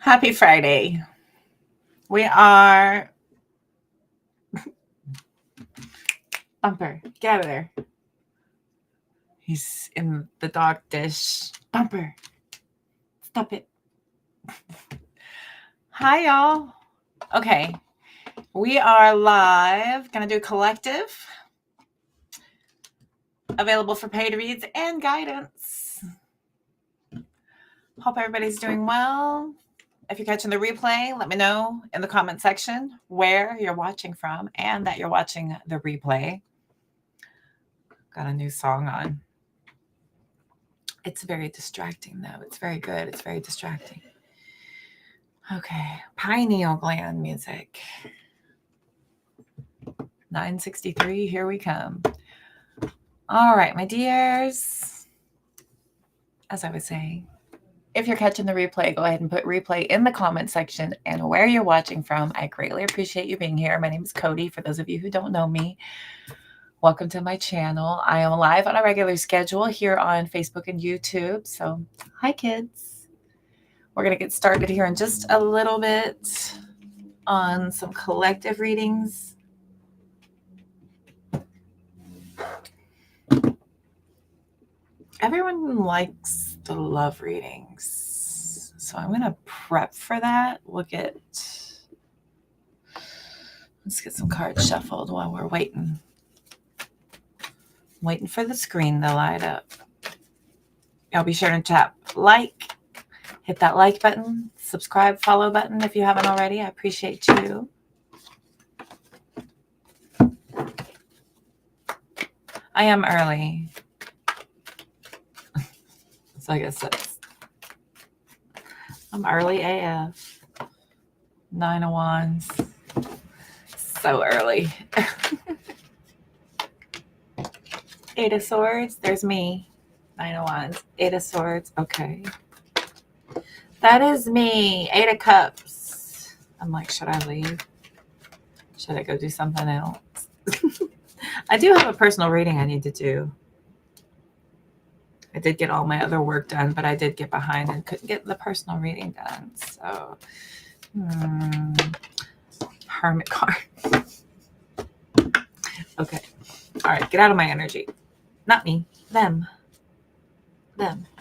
Happy Friday. We are Bumper. Get out of there. He's in the dog dish. Bumper. Stop it. Hi, y'all. Okay. We are live. Gonna do a collective. Available for paid reads and guidance. Hope everybody's doing well. If you're catching the replay, let me know in the comment section where you're watching from and that you're watching the replay. Got a new song on. It's very distracting, though. It's very good. It's very distracting. Okay. Pineal gland music. 963. Here we come. All right, my dears. As I was saying, if you're catching the replay, go ahead and put replay in the comment section and where you're watching from. I greatly appreciate you being here. My name is Cody. For those of you who don't know me, welcome to my channel. I am live on a regular schedule here on Facebook and YouTube. So, hi, kids. We're going to get started here in just a little bit on some collective readings. Everyone likes the love readings. So I'm going to prep for that. Let's get some cards shuffled while we're waiting. Waiting for the screen to light up. Y'all be sure to tap like. Hit that like button. Subscribe, follow button if you haven't already. I appreciate you. I am early. So I guess I'm early AF. 9 of Wands. So early. 8 of Swords. There's me. 9 of Wands. 8 of Swords. Okay. That is me. 8 of Cups. I'm like, should I leave? Should I go do something else? I do have a personal reading I need to do. I did get all my other work done, but I did get behind and couldn't get the personal reading done. So, Hermit card. Okay. All right. Get out of my energy. Not me. Them.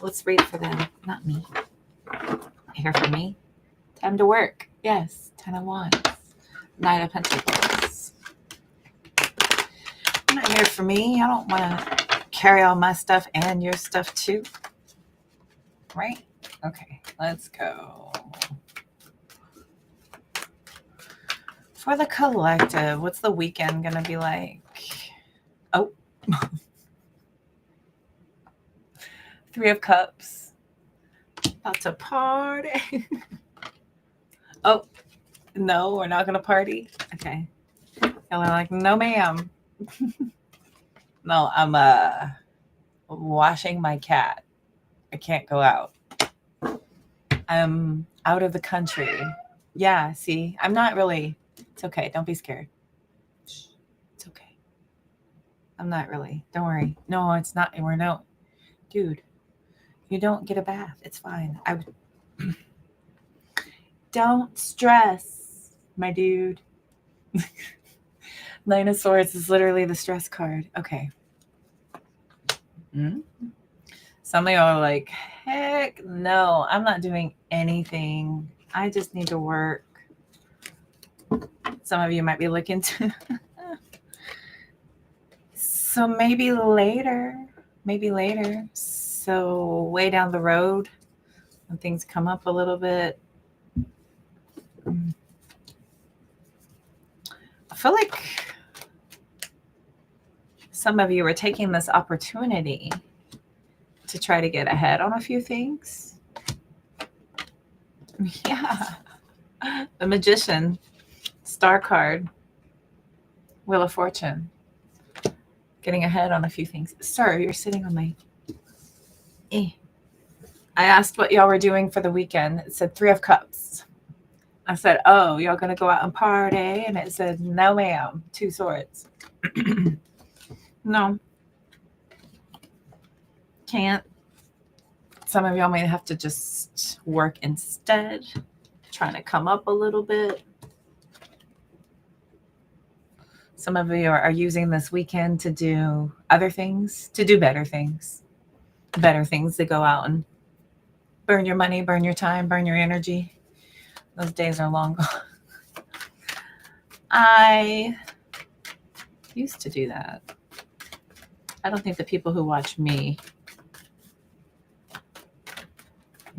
Let's read for them. Not me. Here for me. Time to work. Yes. 10 of Wands. 9 of Pentacles. Not here for me. I don't want to carry all my stuff and your stuff too. Right? Okay. Let's go. For the collective, what's the weekend going to be like? Oh. 3 of Cups. About to party. Oh, no, we're not going to party? Okay. Y'all are like, no, ma'am. No, I'm washing my cat. I can't go out. I'm out of the country. Yeah, see, I'm not really. It's okay. Don't be scared. Shh. It's okay. I'm not really. Don't worry. No, it's not. We're no. Dude, you don't get a bath. It's fine. Don't stress, my dude. 9 of Swords is literally the stress card. Okay. Some of y'all are like, heck no, I'm not doing anything. I just need to work. Some of you might be looking to. So maybe later. So way down the road when things come up a little bit. I feel like some of you are taking this opportunity to try to get ahead on a few things. Yeah. The Magician, Star card, Wheel of Fortune. Getting ahead on a few things. Sir, you're sitting on my... I asked what y'all were doing for the weekend. It said 3 of Cups. I said, oh, y'all going to go out and party? And it said, no, ma'am. 2 Swords. No. Can't. Some of y'all might have to just work instead. Trying to come up a little bit. Some of you are using this weekend to do other things, to do better things to go out and burn your money, burn your time, burn your energy. Those days are long gone. I used to do that. I don't think the people who watch me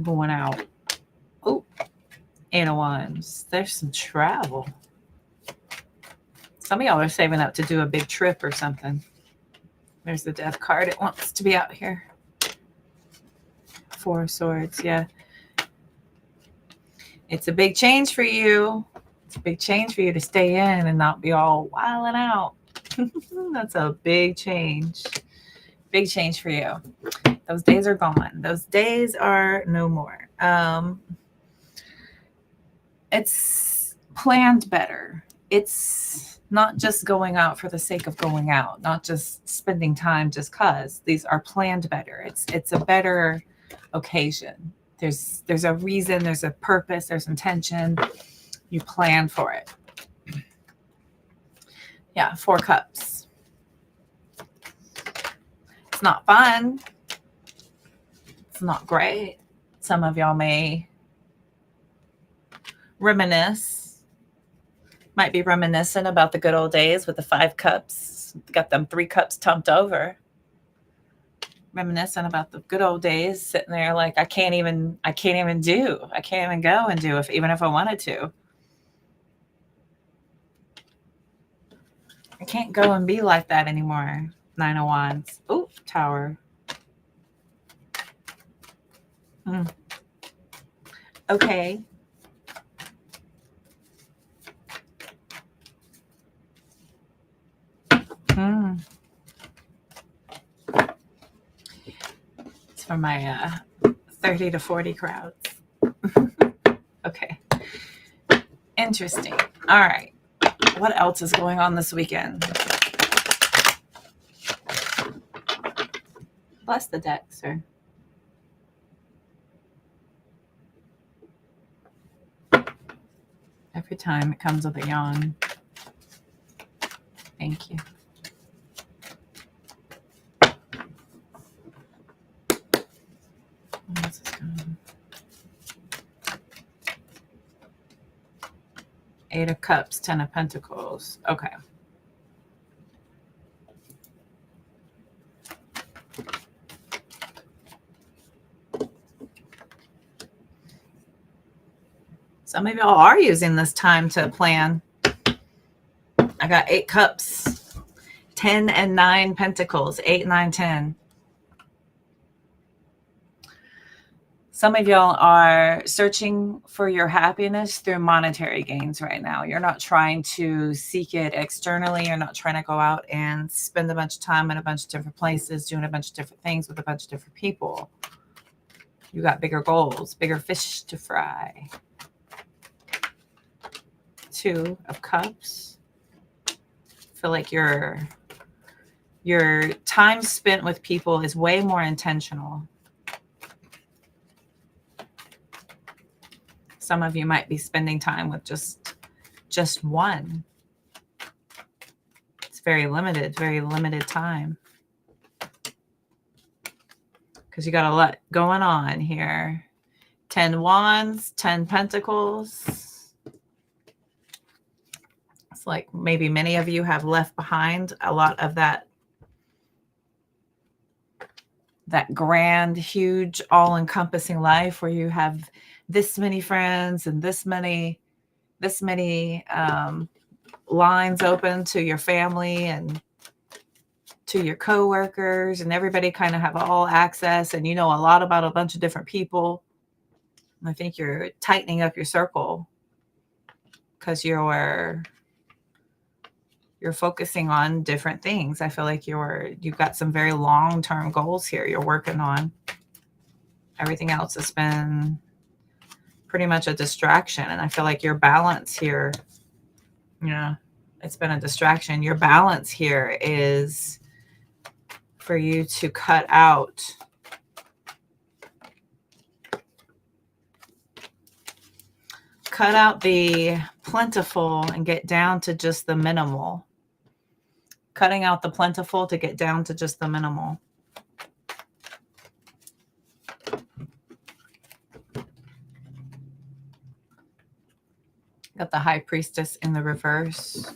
going out. Oh, 8 of Wands. There's some travel. Some of y'all are saving up to do a big trip or something. There's the Death card. It wants to be out here. 4 of Swords. Yeah. It's a big change for you. It's a big change for you to stay in and not be all wilding out. That's a big change. Big change for you. Those days are gone. Those days are no more. It's planned better. It's not just going out for the sake of going out, not just spending time just cause. These are planned better. It's a better occasion. There's a reason, there's a purpose, there's intention. You plan for it. Yeah, 4 cups. It's not fun. It's not great. Some of y'all may reminisce. Might be reminiscent about the good old days with the 5 cups. Got them 3 cups tumped over. Reminiscent about the good old days, sitting there like I can't even go and do even if I wanted to. I can't go and be like that anymore. 9 of Wands. Oh, Tower. Okay. It's for my 30 to 40 crowds. Okay. Interesting. All right. What else is going on this weekend? Bless the deck, sir. Every time it comes with a yawn. Thank you. Where's this going? 8 of Cups, 10 of Pentacles. Okay. Some of y'all are using this time to plan. I got 8 cups, 10 and 9 pentacles, 8, 9, 10. Some of y'all are searching for your happiness through monetary gains right now. You're not trying to seek it externally. You're not trying to go out and spend a bunch of time in a bunch of different places, doing a bunch of different things with a bunch of different people. You got bigger goals, bigger fish to fry. 2 of Cups. I feel like your time spent with people is way more intentional. Some of you might be spending time with just one. It's very limited time. Because you got a lot going on here. 10 Wands, 10 Pentacles. It's like maybe many of you have left behind a lot of that grand, huge, all-encompassing life where you have this many friends and this many lines open to your family and to your coworkers, and everybody kind of have all access, and you know a lot about a bunch of different people. I think you're tightening up your circle because you're focusing on different things. I feel like you've got some very long-term goals here you're working on. Everything else has been pretty much a distraction. And I feel like your balance here, it's been a distraction. Your balance here is for you to cut out cut out the plentiful and get down to just the minimal. Cutting out the plentiful to get down to just the minimal. Got the High Priestess in the reverse.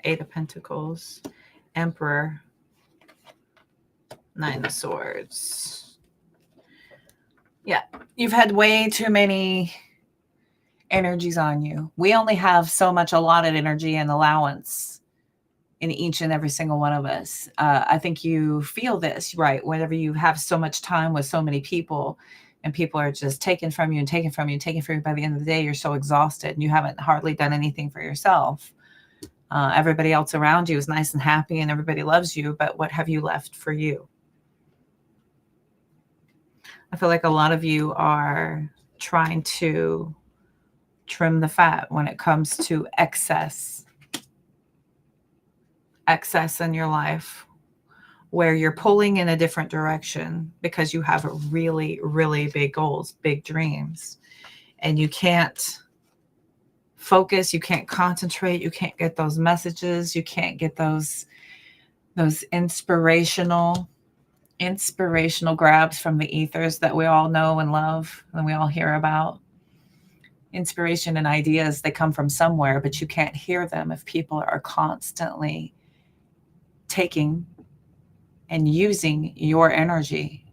Eight of Pentacles. Emperor. Nine of Swords. Yeah, you've had way too many energies on you. We only have so much allotted energy and allowance in each and every single one of us. I think you feel this, right? Whenever you have so much time with so many people and people are just taken from you and taken from you and taken from you, by the end of the day, you're so exhausted and you haven't hardly done anything for yourself. Everybody else around you is nice and happy and everybody loves you, but what have you left for you? I feel like a lot of you are trying to trim the fat when it comes to excess in your life, where you're pulling in a different direction because you have really, really big goals, big dreams, and you can't focus, you can't concentrate, you can't get those messages, you can't get those inspirational grabs from the ethers that we all know and love and we all hear about. Inspiration and ideas, they come from somewhere, but you can't hear them if people are constantly taking and using your energy.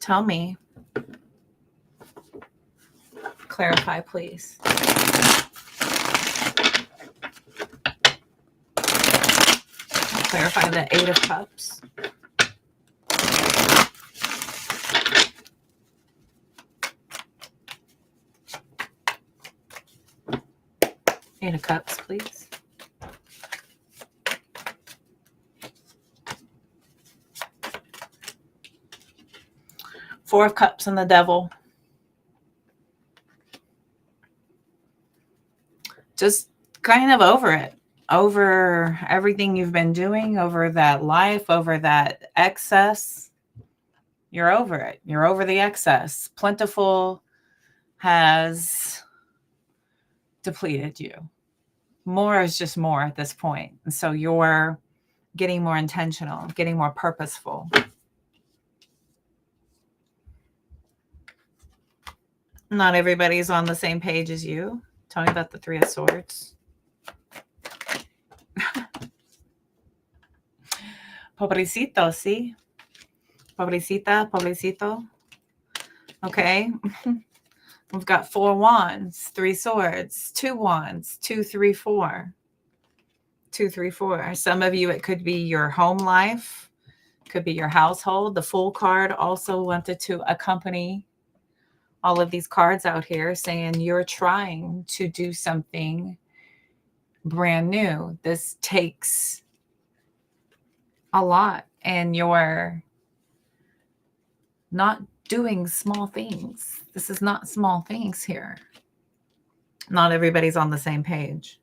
Tell me. Clarify, please. Clarify the Eight of Cups. Eight of Cups, please. Four of Cups and the Devil. Just kind of over it. Over everything you've been doing, over that life, over that excess. You're over it. You're over the excess. Plentiful has depleted you. More is just more at this point. And so you're getting more intentional, getting more purposeful. Not everybody's on the same page as you. Tell me about the Three of Swords. Pobrecito, see? Pobrecita, pobrecito. Okay. We've got 4 wands, 3 swords, 2 wands, 2, 3, 4. 2, 3, 4. Some of you, it could be your home life, could be your household. The Fool card also wanted to accompany all of these cards out here, saying you're trying to do something brand new. This takes a lot, and you're not doing small things. This is not small things here. Not everybody's on the same page.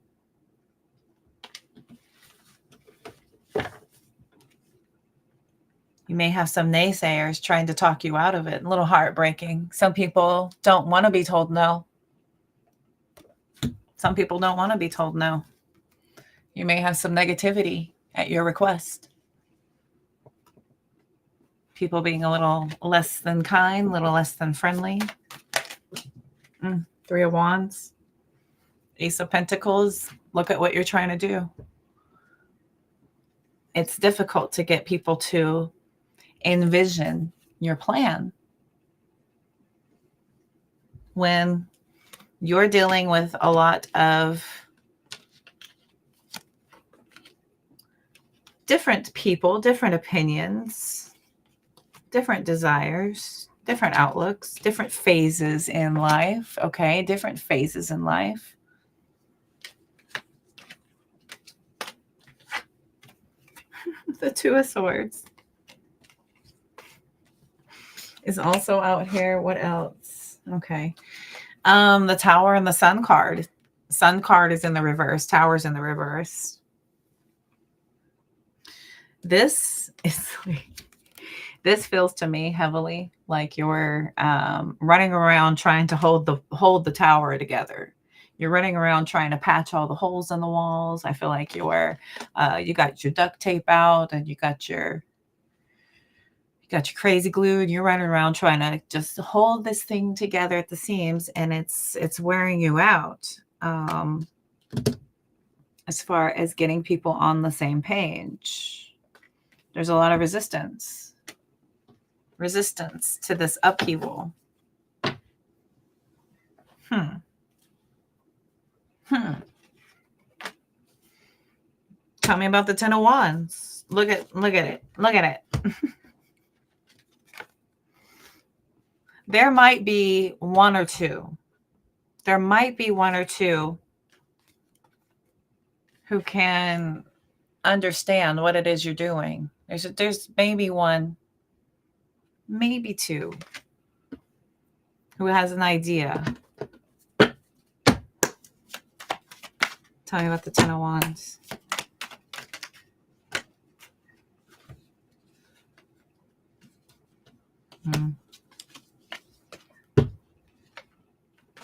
You may have some naysayers trying to talk you out of it. A little heartbreaking. Some people don't want to be told no. Some people don't want to be told no. You may have some negativity at your request. People being a little less than kind, a little less than friendly. 3 of Wands. Ace of Pentacles. Look at what you're trying to do. It's difficult to get people to envision your plan when you're dealing with a lot of different people, different opinions, different desires, different outlooks, different phases in life. Okay, different phases in life. The Two of Swords. is also out here. What else? Okay. The Tower and the Sun card. Sun card is in the reverse. Tower's in the reverse. This is this feels to me heavily like you're running around trying to hold the tower together. You're running around trying to patch all the holes in the walls. I feel like you got your duct tape out and you got your crazy glue and you're running around trying to just hold this thing together at the seams, and it's wearing you out. As far as getting people on the same page, there's a lot of resistance to this upheaval. Tell me about the Ten of Wands. Look at it. There might be one or two who can understand what it is you're doing. There's maybe one, maybe two who has an idea. Tell me about the Ten of Wands.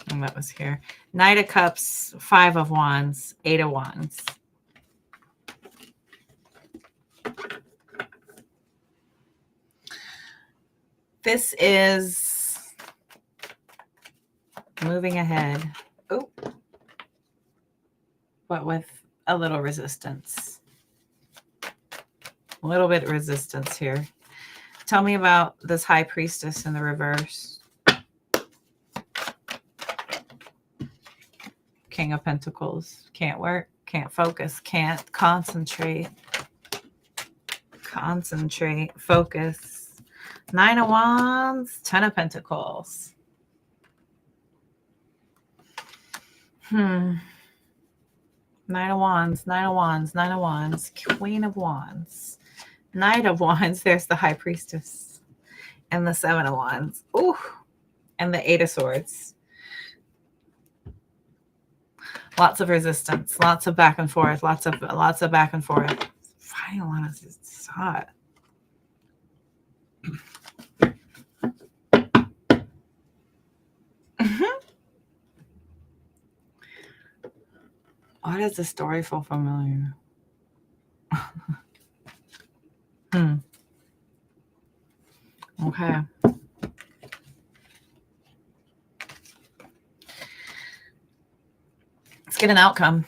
And that was here. Knight of Cups, Five of Wands, Eight of Wands. This is moving ahead. Oh, but with a little resistance. A little bit of resistance here. Tell me about this High Priestess in the reverse. King of Pentacles. Can't work, can't focus, can't concentrate. Focus. Nine of Wands, Ten of Pentacles. Nine of Wands, Queen of Wands. Knight of Wands, there's the High Priestess. And the Seven of Wands. Ooh. And the Eight of Swords. Lots of resistance, lots of back and forth, lots of back and forth. Fighting a lot of it's hot. Why does the story feel familiar? Okay. Let's get an outcome.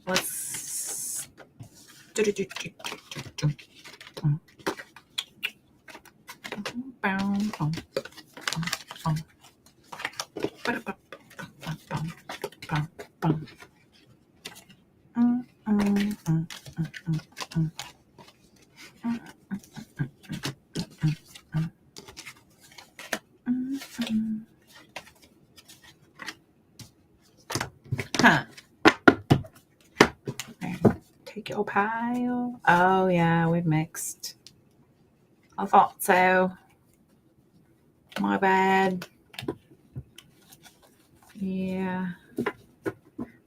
Let's take your pile. Oh yeah, we've mixed. I thought so. My bad. Yeah.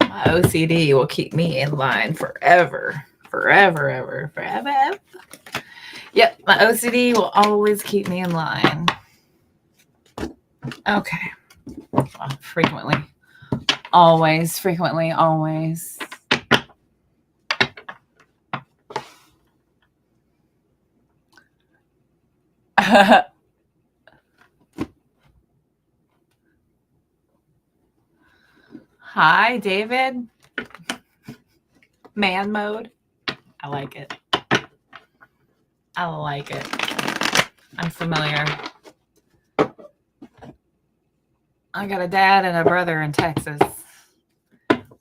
My OCD will keep me in line forever. Yep, my OCD will always keep me in line. Okay. Well, frequently. Always. Hi, David. Man mode. I like it. I'm familiar. I got a dad and a brother in Texas.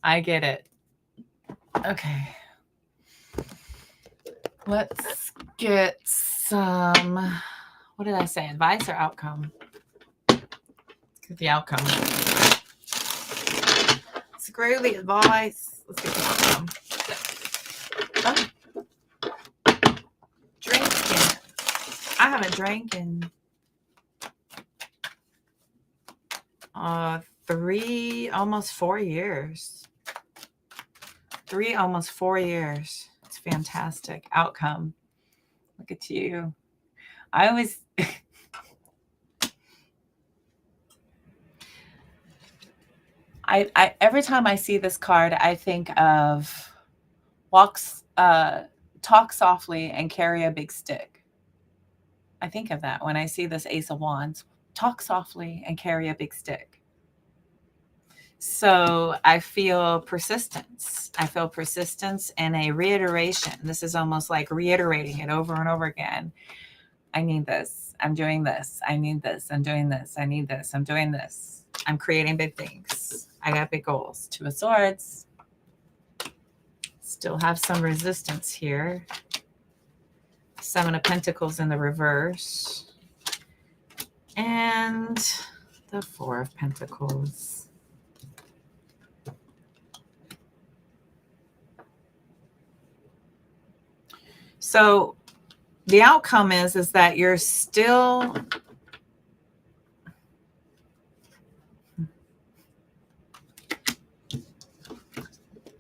I get it. Okay. Let's get some, what did I say? Advice or outcome? Let's get the outcome. Screw the advice. Let's get the outcome. haven't drank in 3, almost 4 years. 3, almost 4 years. It's fantastic outcome. Look at you. I always I every time I see this card, I think of talk softly and carry a big stick. I think of that when I see this Ace of Wands. Talk softly and carry a big stick. So I feel persistence. I feel persistence and a reiteration. This is almost like reiterating it over and over again. I need this. I'm doing this. I need this. I'm doing this. I need this. I'm doing this. I'm creating big things. I got big goals. 2 of Swords. Still have some resistance here. 7 of Pentacles in the reverse. And the 4 of Pentacles. So the outcome is that you're still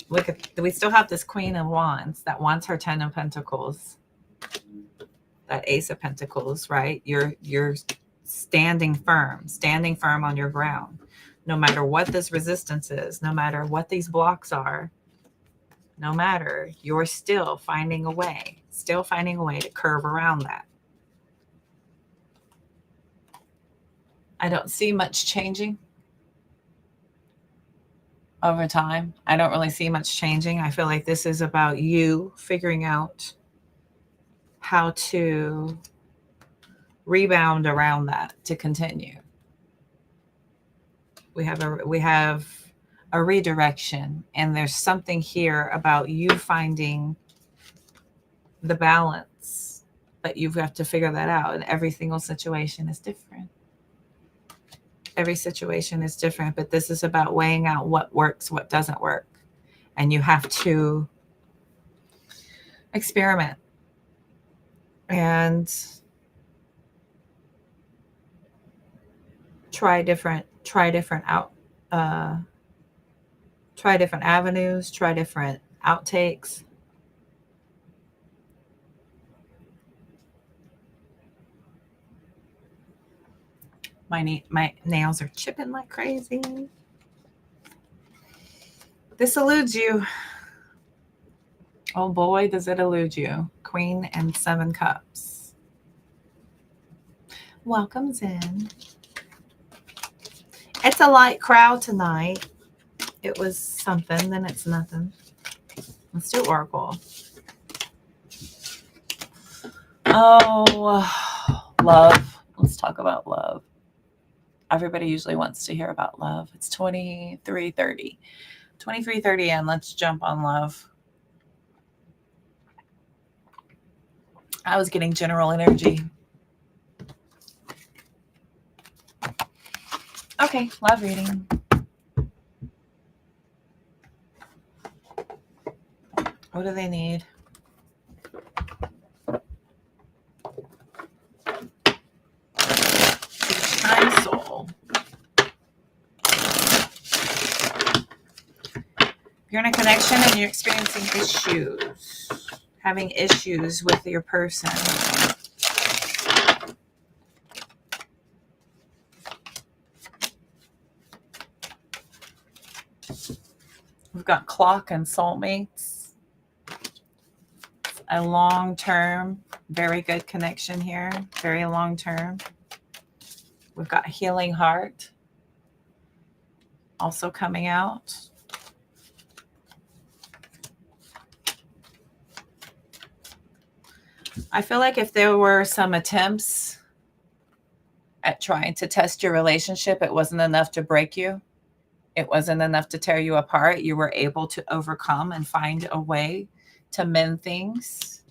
look at, we still have this Queen of Wands that wants her 10 of Pentacles, that Ace of Pentacles, right? You're standing firm on your ground, no matter what this resistance is, no matter what these blocks are, no matter, you're still finding a way to curve around that. I don't see much changing over time. I don't really see much changing. I feel like this is about you figuring out how to rebound around that to continue. We have a redirection, and there's something here about you finding the balance, but you've got to figure that out, and every single situation is different. Every situation is different, but this is about weighing out what works, what doesn't work, and you have to experiment and try different avenues, try different outtakes. My nails are chipping like crazy. This eludes you. Oh boy, does it elude you. Queen and 7 Cups. Welcomes in. It's a light crowd tonight. It was something, then it's nothing. Let's do Oracle. Oh, love. Let's talk about love. Everybody usually wants to hear about love. It's 23:30. 23:30 and let's jump on love. I was getting general energy. Okay, love reading. What do they need? Time soul. You're in a connection and you're experiencing issues. Having issues with your person. We've got clock and soulmates. A long-term, very good connection here. Very long-term. We've got healing heart also coming out. I feel like if there were some attempts at trying to test your relationship, it wasn't enough to break you. It wasn't enough to tear you apart. You were able to overcome and find a way to mend things,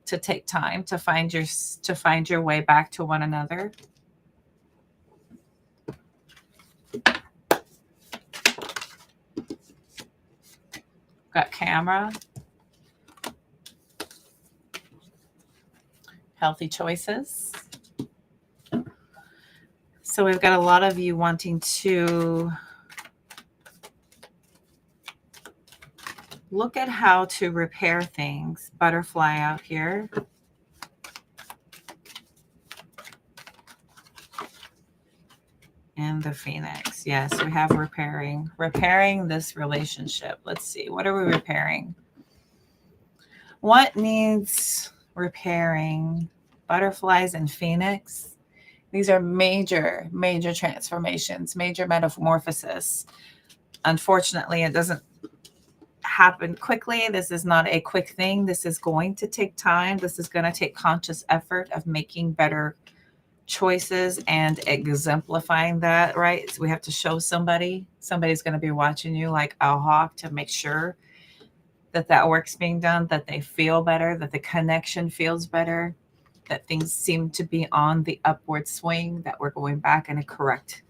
to take time to find your way back to one another. Got camera. Healthy choices. So we've got a lot of you wanting to look at how to repair things. Butterfly out here. And the Phoenix. Yes, we have repairing. Repairing this relationship. Let's see. What are we repairing? What needs repairing? Butterflies and Phoenix. These are major, major transformations, major metamorphosis. Unfortunately, it doesn't happen quickly. This is not a quick thing. This is going to take time. This is going to take conscious effort of making better choices and exemplifying that, right? So we have to show somebody's going to be watching you like a hawk to make sure that that work's being done, that they feel better, that the connection feels better, that things seem to be on the upward swing, that we're going back in a correct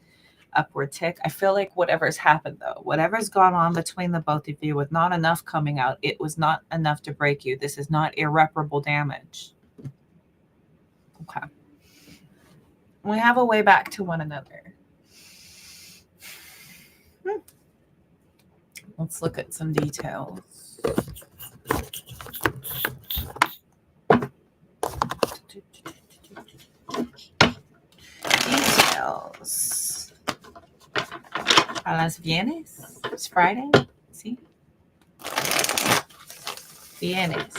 upward tick. I feel like whatever's happened though, whatever's gone on between the both of you with not enough coming out, it was not enough to break you. This is not irreparable damage. Okay. We have a way back to one another. Let's look at some details. Details. A las vienes. It's Friday. See? Vienes.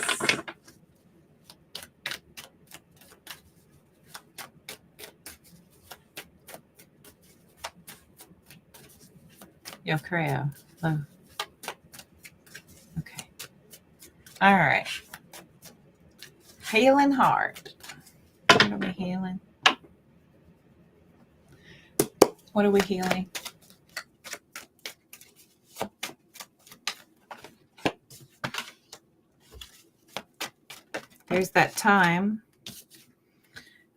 Yo creo. Oh. Okay. All right. Healing heart. What are we healing? What are we healing? There's that time.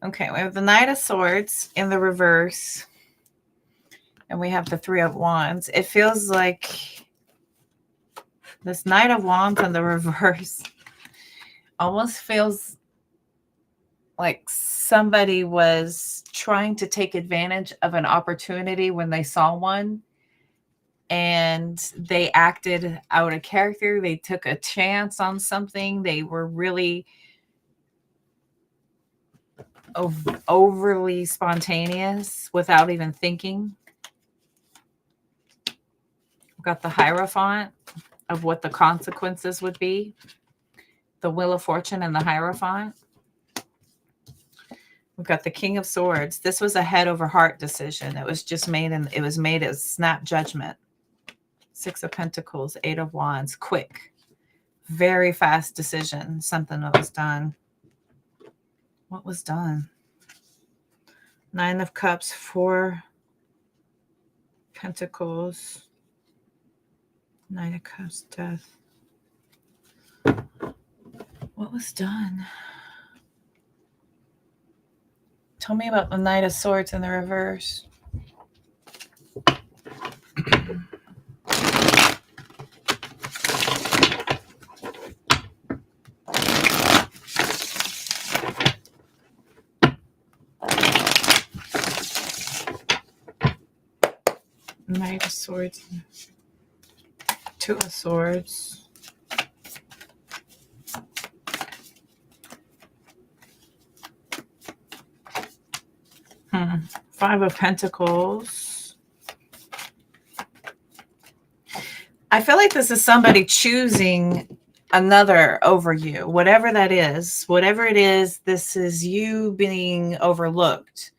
Okay, we have the Knight of Swords in the reverse. And we have the Three of Wands. It feels like this Knight of Wands in the reverse almost feels like somebody was trying to take advantage of an opportunity when they saw one. And they acted out of character. They took a chance on something. They were really overly spontaneous without even thinking. We've got the Hierophant of what the consequences would be. The Wheel of Fortune and the Hierophant. We've got the King of Swords. This was a head over heart decision. It was just made and it was made as snap judgment. Six of Pentacles, Eight of Wands, quick, very fast decision. Something that was done. What was done? Nine of Cups, Four Pentacles, Nine of Cups, Death. What was done? Tell me about the Knight of Swords in the reverse. Knight of Swords. Two of Swords. Five of Pentacles. I feel like this is somebody choosing another over you. Whatever that is, whatever it is, this is you being overlooked,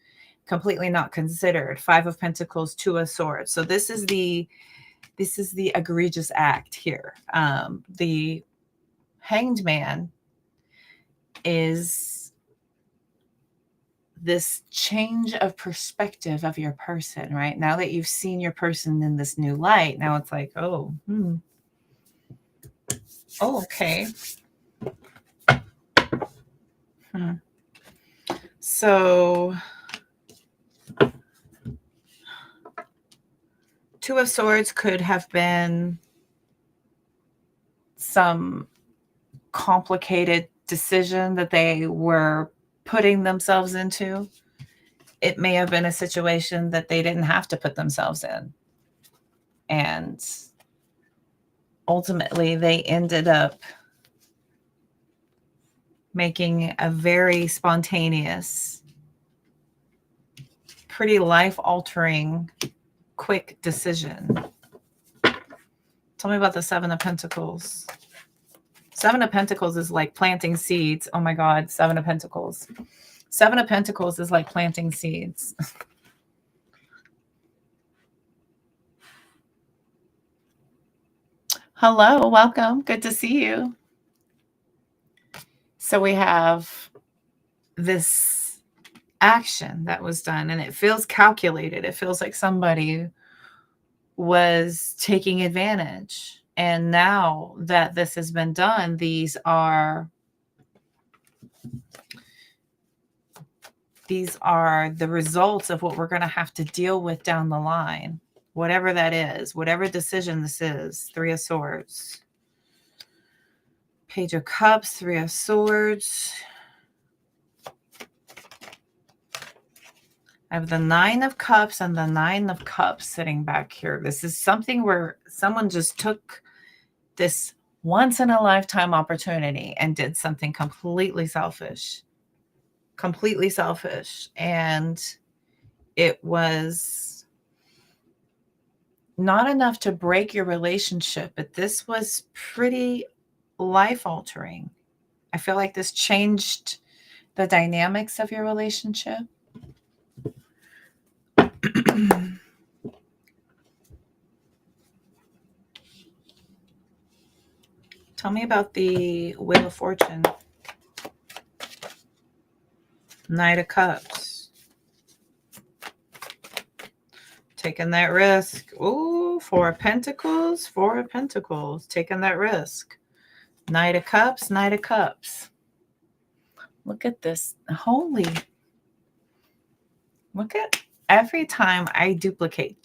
completely not considered. Five of Pentacles, Two of Swords. So this is the egregious act here. The Hanged Man is this change of perspective of your person, right? Now that you've seen your person in this new light, now it's like, oh, oh, okay. So Two of Swords could have been some complicated decision that they were putting themselves into, it may have been a situation that they didn't have to put themselves in. And ultimately, they ended up making a very spontaneous, pretty life-altering, quick decision. Tell me about the Seven of Pentacles. Seven of Pentacles is like planting seeds. Oh my God, Seven of Pentacles. Seven of Pentacles is like planting seeds. Hello, welcome. Good to see you. So we have this action that was done, and it feels calculated. It feels like somebody was taking advantage. And now that this has been done, these are the results of what we're going to have to deal with down the line. Whatever that is, whatever decision this is. Three of Swords. Page of Cups, Three of Swords. I have the Nine of Cups and the Nine of Cups sitting back here. This is something where someone just took this once-in-a-lifetime opportunity and did something completely selfish. Completely selfish. And it was not enough to break your relationship, but this was pretty life-altering. I feel like this changed the dynamics of your relationship. Tell me about the Wheel of Fortune. Knight of Cups. Taking that risk. Ooh, Four of Pentacles. Four of Pentacles. Taking that risk. Knight of Cups. Knight of Cups. Look at this. Holy. Look at every time I duplicate.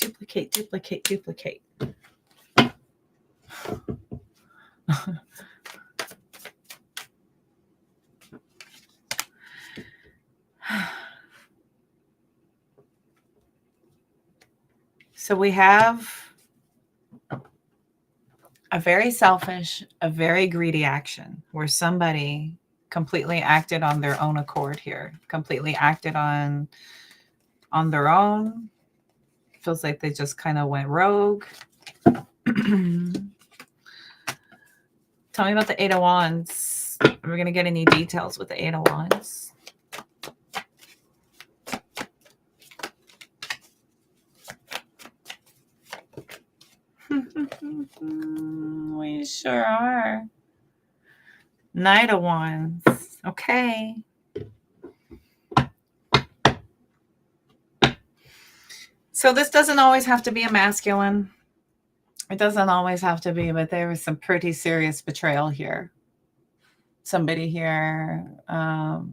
So we have a very selfish, a very greedy action where somebody completely acted on their own accord here, completely acted on their own. Feels like they just kind of went rogue. Tell me about the Eight of Wands. Are we going to get any details with the Eight of Wands? We sure are. Knight of Wands. Okay. So this doesn't always have to be a masculine. It doesn't always have to be, but there was some pretty serious betrayal here. Somebody here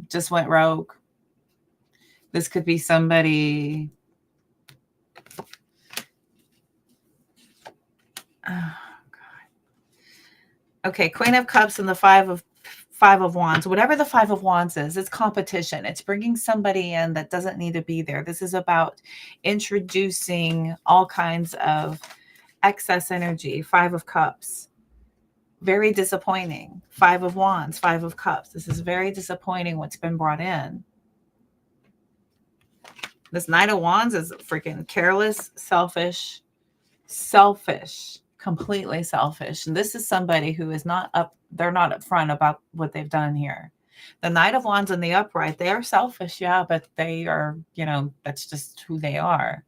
just went rogue. This could be somebody. Oh, God. Okay, Queen of Cups and the Five of Wands. Whatever the Five of Wands is, it's competition. It's bringing somebody in that doesn't need to be there. This is about introducing all kinds of excess energy. Five of Cups. Very disappointing. Five of Wands, Five of Cups. This is very disappointing what's been brought in. This Knight of Wands is freaking careless, selfish, completely selfish. And this is somebody who is not up, they're not upfront about what they've done here. The Knight of Wands in the upright, they are selfish, yeah, but they are, that's just who they are.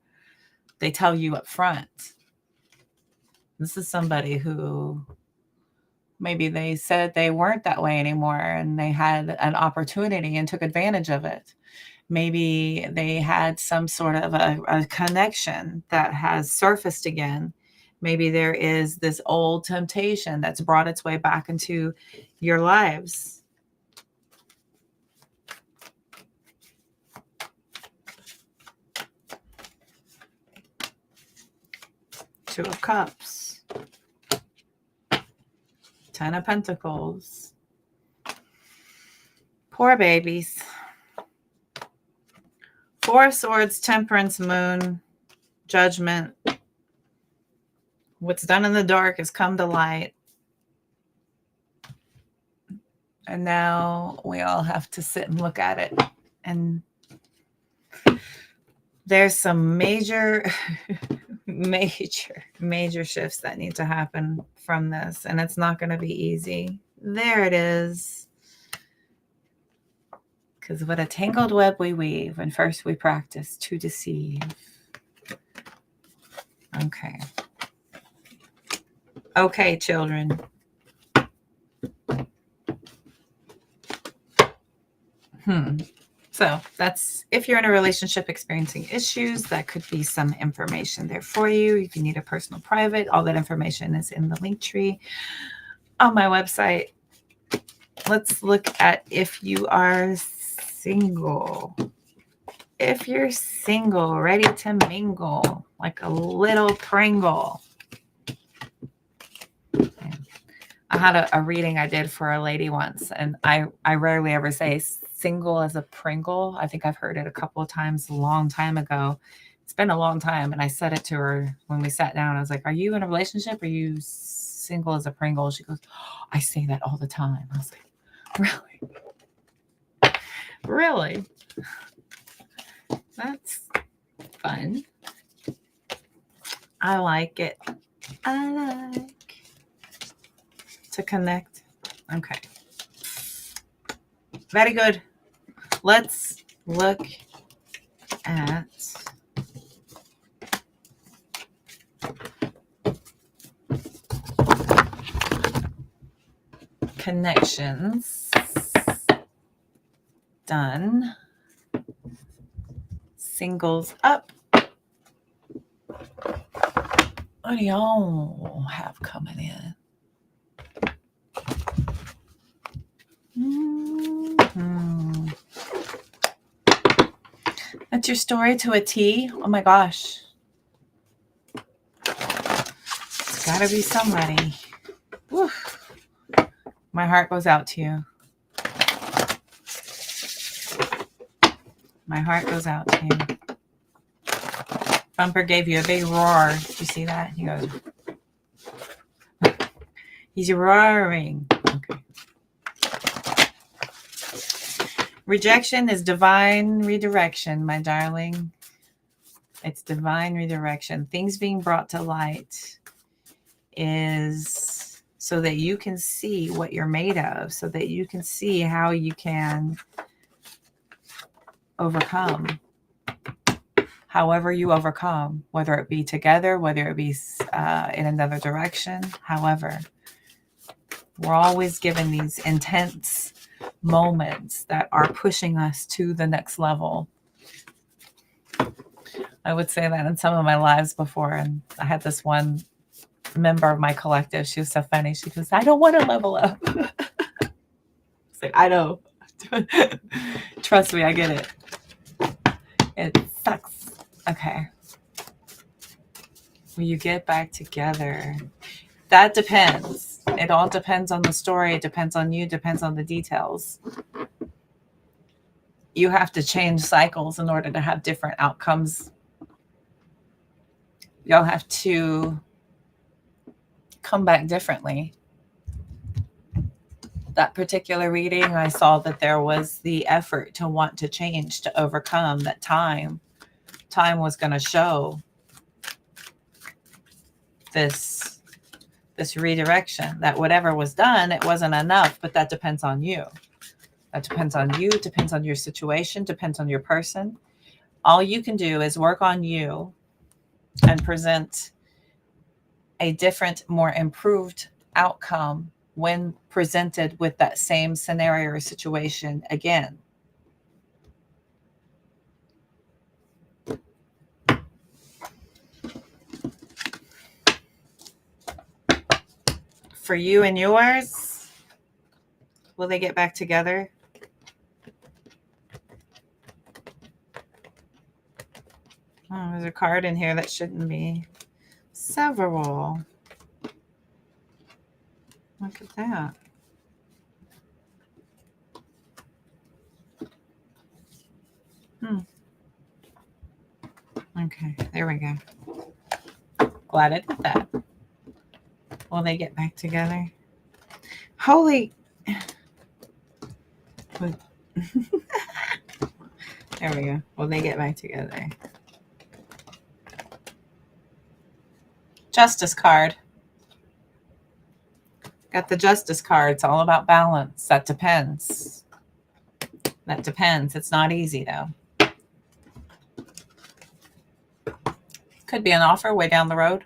They tell you up front. This is somebody who maybe they said they weren't that way anymore and they had an opportunity and took advantage of it. Maybe they had some sort of a connection that has surfaced again. Maybe there is this old temptation that's brought its way back into your lives. Two of Cups. Ten of Pentacles. Poor babies. Four of Swords, Temperance, Moon, Judgment. What's done in the dark has come to light. And now we all have to sit and look at it. And there's some major shifts that need to happen from this. And it's not going to be easy. There it is. Because what a tangled web we weave when first we practice to deceive. Okay. Okay, children. So that's if you're in a relationship experiencing issues, that could be some information there for you. If you need a personal private, all that information is in the link tree on my website. Let's look at if you are single. If you're single, ready to mingle like a little Pringle. I had a reading I did for a lady once, and I rarely ever say single as a Pringle. I think I've heard it a couple of times a long time ago. It's been a long time, and I said it to her when we sat down. I was like, are you in a relationship? Are you single as a Pringle? She goes, oh, I say that all the time. I was like, really? Really? That's fun. I like it. I like to connect. Okay. Very good. Let's look at connections. Done. Singles up. What do y'all have coming in? Mm-hmm. That's your story to a T. Oh my gosh. It's gotta be somebody. Whew. My heart goes out to you. My heart goes out to you. Bumper gave you a big roar. Did you see that? He goes, he's roaring. Okay. Rejection is divine redirection, my darling. It's divine redirection. Things being brought to light is so that you can see what you're made of, so that you can see how you can overcome. However you overcome, whether it be together, whether it be in another direction, however. We're always given these intense moments that are pushing us to the next level. I would say that in some of my lives before, and I had this one member of my collective. She was so funny. She goes, I don't want to level up. It's like, I know. Trust me, I get it. It sucks. Okay. Will you get back together? That depends. It all depends on the story. It depends on you. Depends on the details. You have to change cycles in order to have different outcomes. You'll have to come back differently. That particular reading, I saw that there was the effort to want to change, to overcome. That time was going to show this redirection, that whatever was done, it wasn't enough, but that depends on you. That depends on you, depends on your situation, depends on your person. All you can do is work on you and present a different, more improved outcome when presented with that same scenario or situation again. For you and yours, will they get back together? Oh, there's a card in here that shouldn't be. Several. Look at that. Okay, there we go. Glad I did that. Will they get back together? Holy. There we go. Will they get back together? Justice card. Got the Justice card. It's all about balance. That depends. That depends. It's not easy, though. Could be an offer way down the road.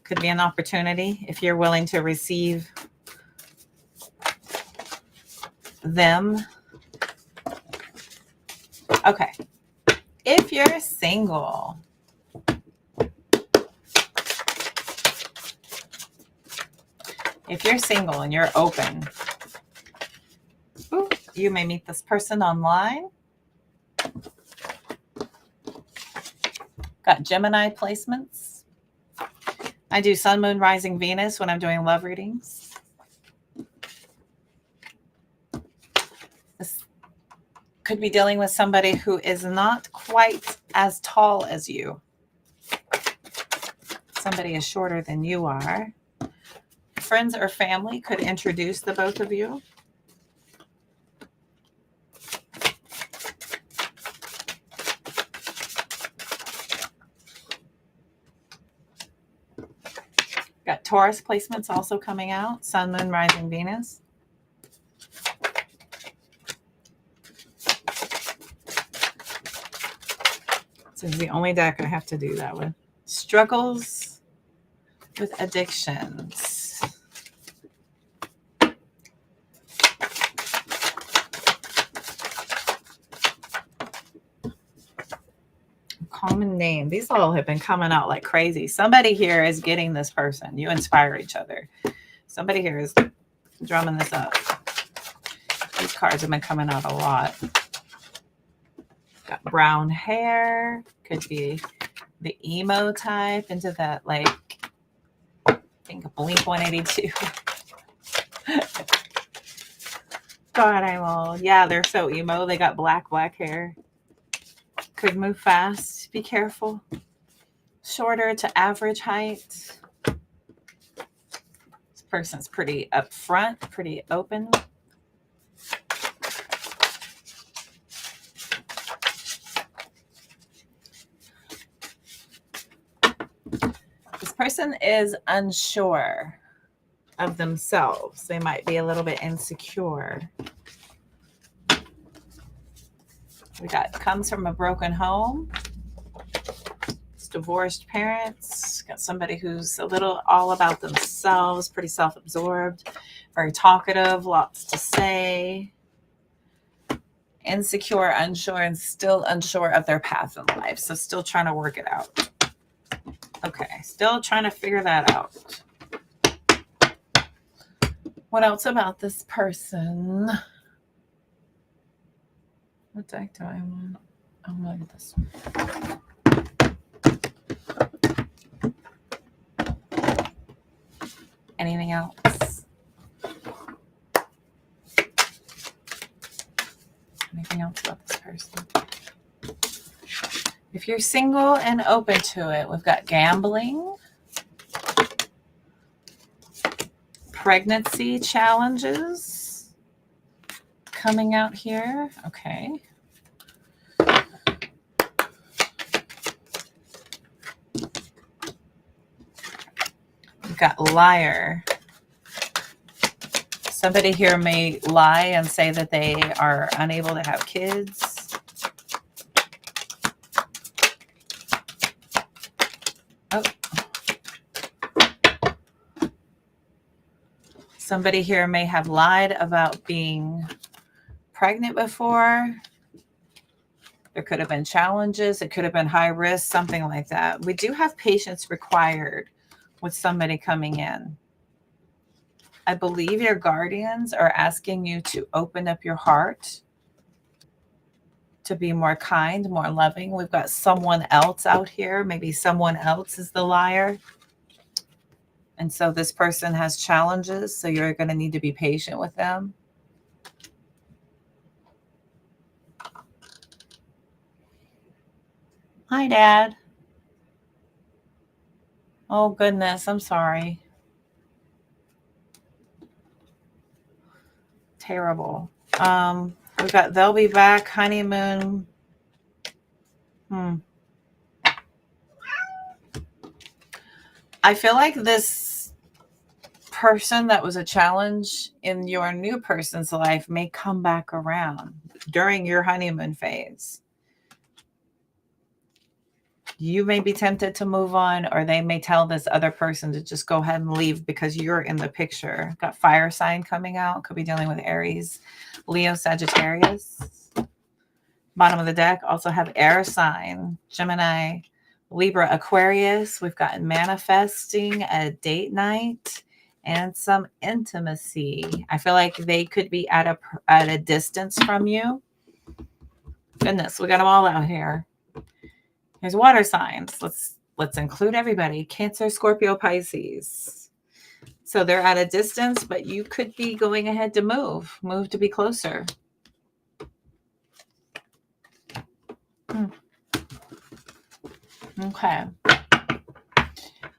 Could be an opportunity if you're willing to receive them. Okay. If you're single, and you're open, you may meet this person online. Got Gemini placements. I do Sun, Moon, Rising, Venus when I'm doing love readings. This could be dealing with somebody who is not quite as tall as you. Somebody is shorter than you are. Friends or family could introduce the both of you. Got Taurus placements also coming out. Sun, Moon, Rising, Venus. This is the only deck I have to do that with. Struggles with addictions. Common name. These all have been coming out like crazy. Somebody here is getting this person. You inspire each other. Somebody here is drumming this up. These cards have been coming out a lot. Got brown hair. Could be the emo type into that, like, I think Blink 182. God, I'm old. Yeah, they're so emo. They got black hair. Could move fast. Be careful. Shorter to average height. This person's pretty upfront, pretty open. This person is unsure of themselves. They might be a little bit insecure. We got comes from a broken home. It's divorced parents. Got somebody who's a little all about themselves, pretty self-absorbed, very talkative, lots to say. Insecure, unsure, and still unsure of their path in life. So still trying to work it out. Okay, still trying to figure that out. What else about this person? What deck do I want? I'm going to look at this one. Anything else? Anything else about this person? If you're single and open to it, we've got gambling, pregnancy challenges coming out here. Okay. We've got liar. Somebody here may lie and say that they are unable to have kids. Oh. Somebody here may have lied about being pregnant before. There could have been challenges. It could have been high risk, something like that. We do have patience required with somebody coming in. I believe your guardians are asking you to open up your heart, to be more kind, more loving. We've got someone else out here. Maybe someone else is the liar. And so this person has challenges, so you're going to need to be patient with them. Hi, Dad. Oh, goodness. I'm sorry. Terrible. We've got They'll Be Back, Honeymoon. I feel like this person that was a challenge in your new person's life may come back around during your honeymoon phase. You may be tempted to move on, or they may tell this other person to just go ahead and leave because you're in the picture. Got fire sign coming out. Could be dealing with Aries, Leo, Sagittarius. Bottom of the deck also have air sign, Gemini, Libra, Aquarius. We've got manifesting a date night and some intimacy. I feel like they could be at a distance from you. Goodness, we got them all out here. Here's water signs. Let's include everybody. Cancer, Scorpio, Pisces. So they're at a distance, but you could be going ahead to move to be closer. Okay.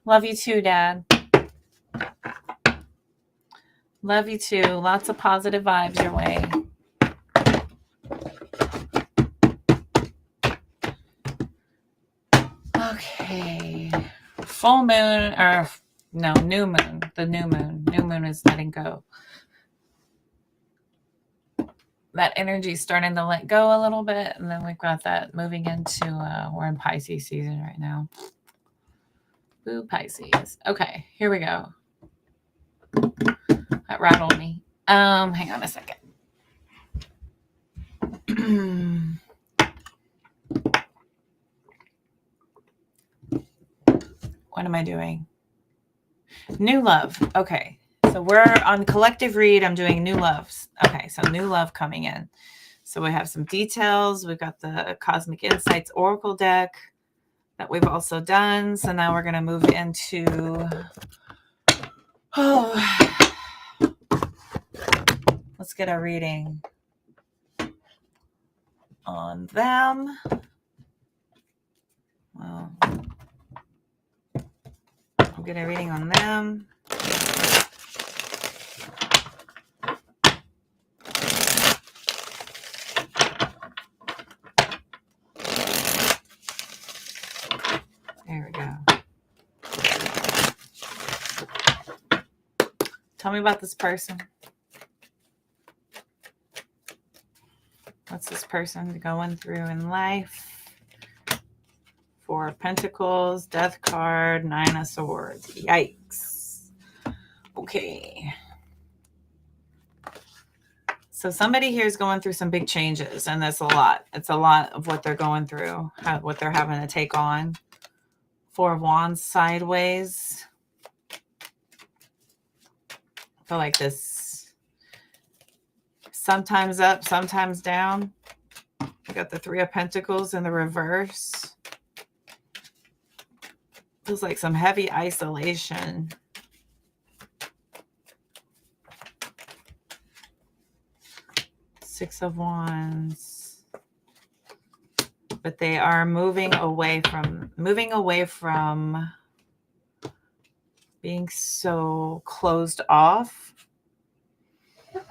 Love you too, Dad. Love you too. Lots of positive vibes your way. Okay. Full moon, or no, new moon. The new moon. New moon is letting go. That energy is starting to let go a little bit. And then we've got that moving into, we're in Pisces season right now. Ooh, Pisces. Okay, here we go. That rattled me. Hang on a second. What am I doing? New love. Okay. So we're on collective read. I'm doing new loves. Okay. So new love coming in. So we have some details. We've got the Cosmic Insights Oracle deck that we've also done. So now we're going to move into, let's get a reading on them. Well, we'll get a reading on them. There we go. Tell me about this person. What's this person going through in life? Four of Pentacles, Death card, Nine of Swords. Yikes. Okay. So somebody here is going through some big changes, and that's a lot. It's a lot of what they're going through, what they're having to take on. Four of Wands sideways. I feel like this sometimes up, sometimes down. We got the Three of Pentacles in the reverse. Feels like some heavy isolation. Six of Wands. But they are moving away from being so closed off. I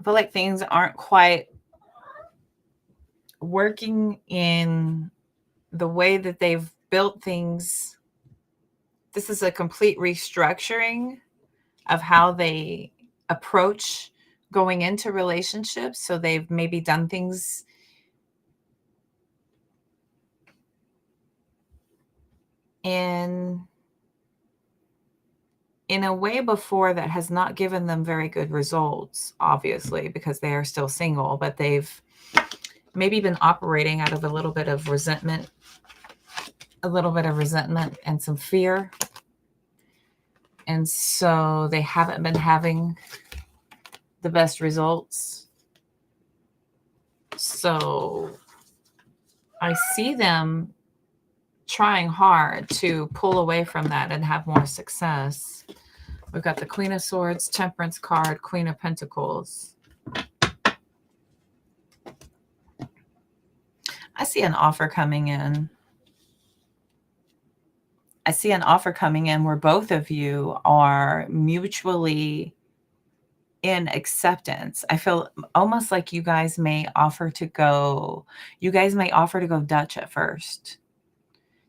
feel like things aren't quite working in the way that they've built things. This is a complete restructuring of how they approach going into relationships. So they've maybe done things in a way before that has not given them very good results, obviously, because they are still single, but they've maybe been operating out of a little bit of resentment and some fear. And so they haven't been having the best results. So I see them trying hard to pull away from that and have more success. We've got the Queen of Swords, Temperance card, Queen of Pentacles. I see an offer coming in. I see an offer coming in where both of you are mutually in acceptance. I feel almost like you guys may offer to go Dutch at first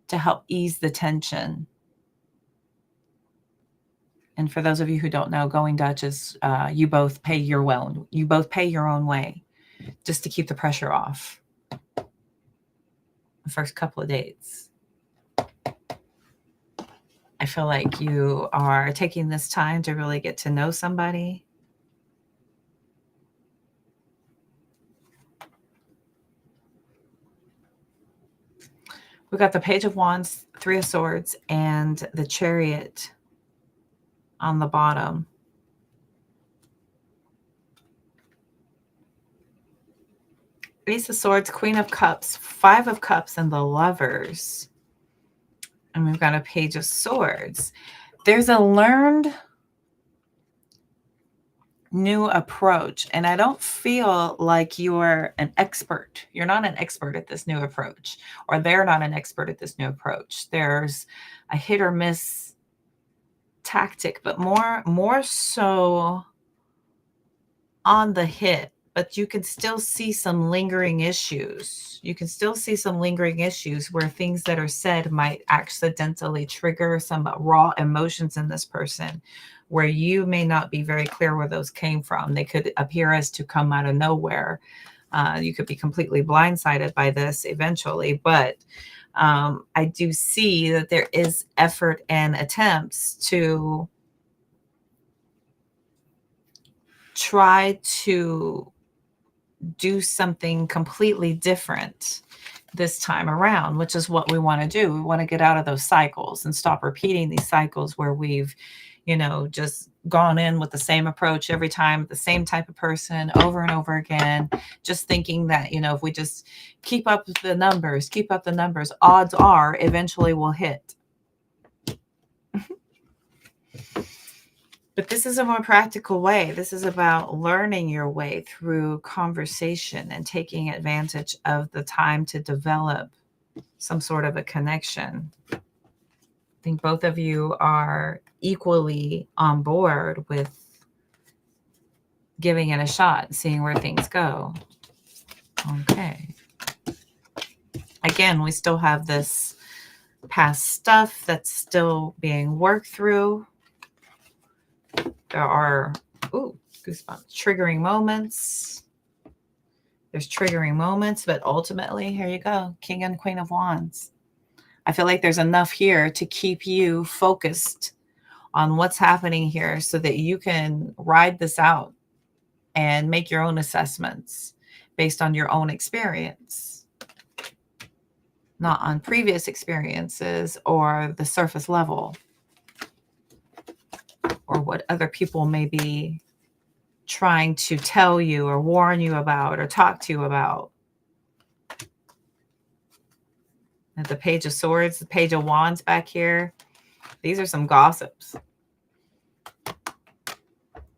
to help ease the tension. And for those of you who don't know, going Dutch is you both pay your own way just to keep the pressure off the first couple of dates. I feel like you are taking this time to really get to know somebody. We got the Page of Wands, Three of Swords, and the Chariot on the bottom. Ace of Swords, Queen of Cups, Five of Cups, and the Lovers. And we've got a Page of Swords. There's a learned new approach, and I don't feel like you're an expert. You're not an expert at this new approach, or they're not an expert at this new approach. There's a hit or miss tactic, but more so on the hit, but you can still see some lingering issues. You can still see some lingering issues where things that are said might accidentally trigger some raw emotions in this person, where you may not be very clear where those came from. They could appear as to come out of nowhere. You could be completely blindsided by this eventually, but I do see that there is effort and attempts to try to do something completely different this time around, which is what we want to do. We want to get out of those cycles and stop repeating these cycles where we've, just gone in with the same approach every time, the same type of person over and over again, just thinking that, if we just keep up the numbers, odds are eventually we'll hit. But this is a more practical way. This is about learning your way through conversation and taking advantage of the time to develop some sort of a connection. I think both of you are equally on board with giving it a shot and seeing where things go. Okay. Again, we still have this past stuff that's still being worked through. There are, goosebumps, triggering moments. There's triggering moments, but ultimately, here you go, King and Queen of Wands. I feel like there's enough here to keep you focused on what's happening here so that you can ride this out and make your own assessments based on your own experience, not on previous experiences or the surface level, or what other people may be trying to tell you or warn you about or talk to you about. And the Page of Swords, the Page of Wands back here. These are some gossips.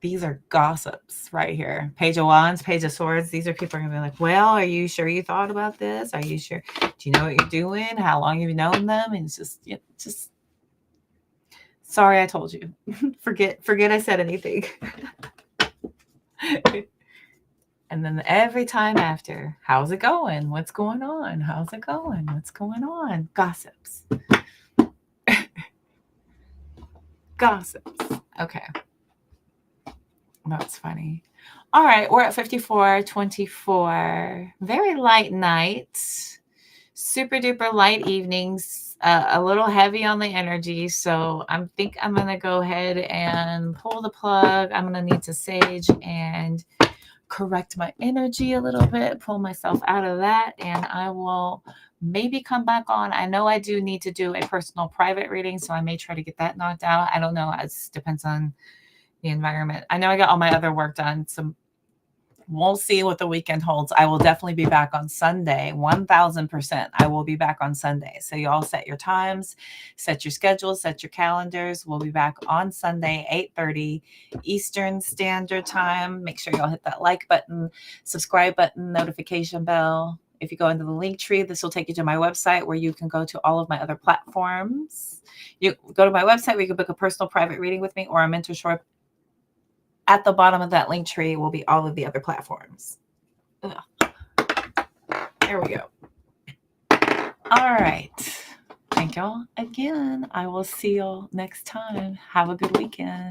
These are gossips right here. Page of Wands, Page of Swords. These are people are going to be like, well, are you sure you thought about this? Are you sure? Do you know what you're doing? How long have you known them? And it's just sorry I told you. Forget I said anything. And then every time after, how's it going? What's going on? How's it going? What's going on? Gossips. Gossips. Okay. That's funny. All right. We're at 54:24. Very light night. Super duper light evenings. A little heavy on the energy. So I think I'm going to go ahead and pull the plug. I'm going to need to sage and correct my energy a little bit, pull myself out of that, and I will maybe come back on. I know I do need to do a personal private reading, so I may try to get that knocked out. I don't know. It depends on the environment. I know I got all my other work done, so we'll see what the weekend holds. I will definitely be back on Sunday. 1000%. I will be back on Sunday. So you all set your times, set your schedules, set your calendars. We'll be back on Sunday, 8:30 Eastern Standard Time. Make sure y'all hit that like button, subscribe button, notification bell. If you go into the link tree, this will take you to my website where you can go to all of my other platforms. You go to my website where you can book a personal private reading with me or a mentorship. At the bottom of that link tree will be all of the other platforms. There we go. All right. Thank y'all again. I will see y'all next time. Have a good weekend.